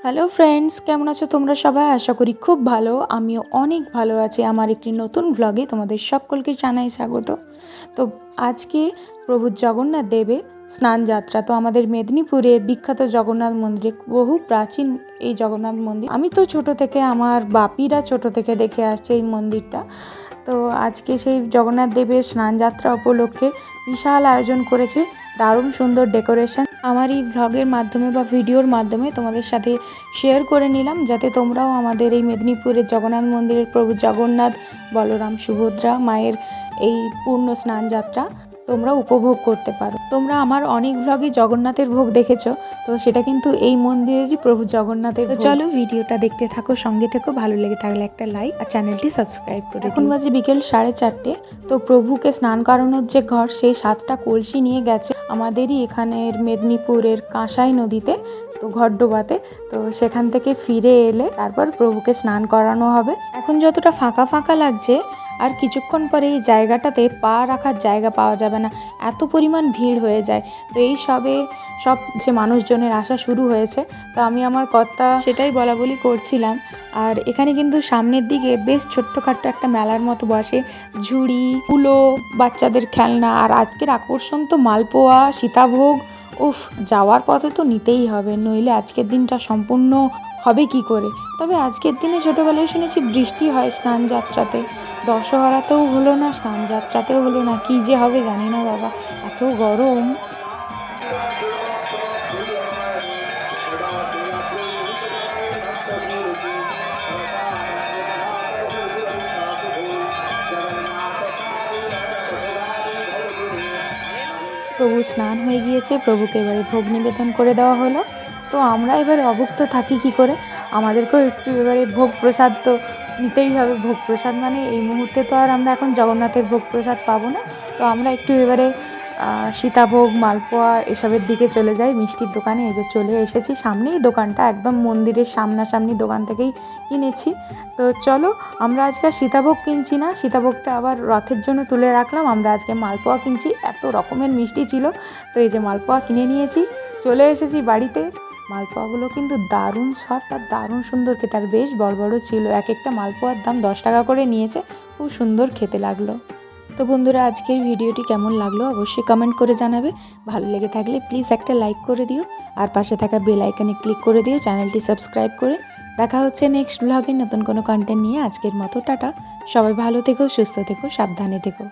Hello friends, কেমন আছো তোমরা সবাই? আশা করি খুব ভালো। আমিও অনেক ভালো আছি। আমার একটি নতুন ভ্লগে তোমাদের সকলকে জানাই স্বাগত। তো আজকে প্রভু জগন্নাথ দেবের স্নান যাত্রা। তো আমাদের মেদিনীপুরে বিখ্যাত জগন্নাথ মন্দিরে, বহু প্রাচীন এই জগন্নাথ মন্দির। আমি তো ছোট থেকে, আমার বাপিরা ছোট থেকে দেখে আসছে এই মন্দিরটা। তো আজকে সেই জগন্নাথ দেবের স্নান যাত্রা উপলক্ষে বিশাল আয়োজন করেছে, দারুণ সুন্দর ডেকোরেশন। আমার এই ভ্লগের মাধ্যমে বা ভিডিওর মাধ্যমে তোমাদের সাথে শেয়ার করে নিলাম, যাতে তোমরাও আমাদের এই মেদিনীপুরের জগন্নাথ মন্দিরের প্রভু জগন্নাথ, বলরাম, সুভদ্রা মায়ের এই পূর্ণ স্নান যাত্রা তোমরা উপভোগ করতে পারো। তোমরা আমার অনেক ভ্লগে জগন্নাথের ভোগ দেখেছো, তো সেটা কিন্তু এই মন্দিরেরই প্রভু জগন্নাথের। তো চলো ভিডিওটা দেখতে থাকো, সঙ্গে থেকো। ভালো লেগে থাকলে একটা লাইক আর চ্যানেলটি সাবস্ক্রাইব করে। এখন বাজে বিকেল 4:30। তো প্রভুকে স্নান করানোর যে ঘর, সেই 7টা কলসি নিয়ে গেছে আমাদেরই এখানের মেদিনীপুরের কাঁসাই নদীতে, তো ঘটডোবাতে। তো সেখান থেকে ফিরে এলে তারপর প্রভুকে স্নান করানো হবে। এখন যতটা ফাঁকা ফাঁকা লাগছে, আর কিছুক্ষণ পরে এই জায়গাটাতে পা রাখার জায়গা পাওয়া যাবে না, এত পরিমাণ ভিড় হয়ে যায়। তো এই সব যে মানুষজনের আসা শুরু হয়েছে, তো আমি আমার কর্তা সেটাই বলা বলি করছিলাম। আর এখানে কিন্তু সামনের দিকে বেশ ছোট্টখাট্ট একটা মেলার মতো বসে, ঝুড়ি, কুলো, বাচ্চাদের খেলনা। আর আজকের আকর্ষণ তো মালপোয়া, সীতাভোগ। উফ, যাওয়ার পথে তো নিতেই হবে, নইলে আজকের দিনটা সম্পূর্ণ হবে কি করে। তবে আজকের দিনে ছোটোবেলায় শুনেছি বৃষ্টি হয় স্নান যাত্রাতে। দশহরাতেও হলো না, স্নান যাত্রাতেও হলো না, কী যে হবে জানি না বাবা, এত গরম। প্রভু স্নান হয়ে গিয়েছে, প্রভুকে এবারে ভোগ নিবেদন করে দেওয়া হলো। তো আমরা এবারে অভুক্ত থাকি কি করে? আমাদেরকেও একটু এবারে ভোগ প্রসাদ তো নিতেই হবে। ভোগ প্রসাদ মানে এই মুহূর্তে তো আর আমরা এখন জগন্নাথের ভোগ প্রসাদ পাবো না। তো আমরা একটু এবারে সীতাভোগ, মালপোয়া এসবের দিকে চলে যাই, মিষ্টির দোকানে। এই যে চলে এসেছি, সামনেই দোকানটা, একদম মন্দিরের সামনাসামনি দোকান থেকেই কিনেছি। তো চলো, আমরা আজকে সীতাভোগ কিনছি না, সীতাভোগটা আবার রথের জন্য তুলে রাখলাম। আমরা আজকে মালপোয়া কিনছি, এত রকমের মিষ্টি ছিল। তো এই যে মালপোয়া কিনে নিয়েছি, চলে এসেছি বাড়িতে। মালপোয়াগুলো কিন্তু দারুণ সফট আর দারুণ সুন্দর খেতে, আর বেশ বড় বড় ছিল। এক একটা মালপোয়ার দাম 10 টাকা করে নিয়েছে, খুব সুন্দর খেতে লাগলো। তো বন্ধুরা, আজকের ভিডিওটি কেমন লাগলো অবশ্যই কমেন্ট করে জানাবে। ভালো লেগে থাকলে প্লিজ একটা লাইক করে দিও, আর পাশে থাকা বেল আইকনে ক্লিক করে দিও চ্যানেলটি সাবস্ক্রাইব করে। দেখা হচ্ছে নেক্সট ব্লগে নতুন কোনো কন্টেন্ট নিয়ে। আজকের মতো টাটা। সবাই ভালো থেকো, সুস্থ থেকো, সাবধানে থেকো।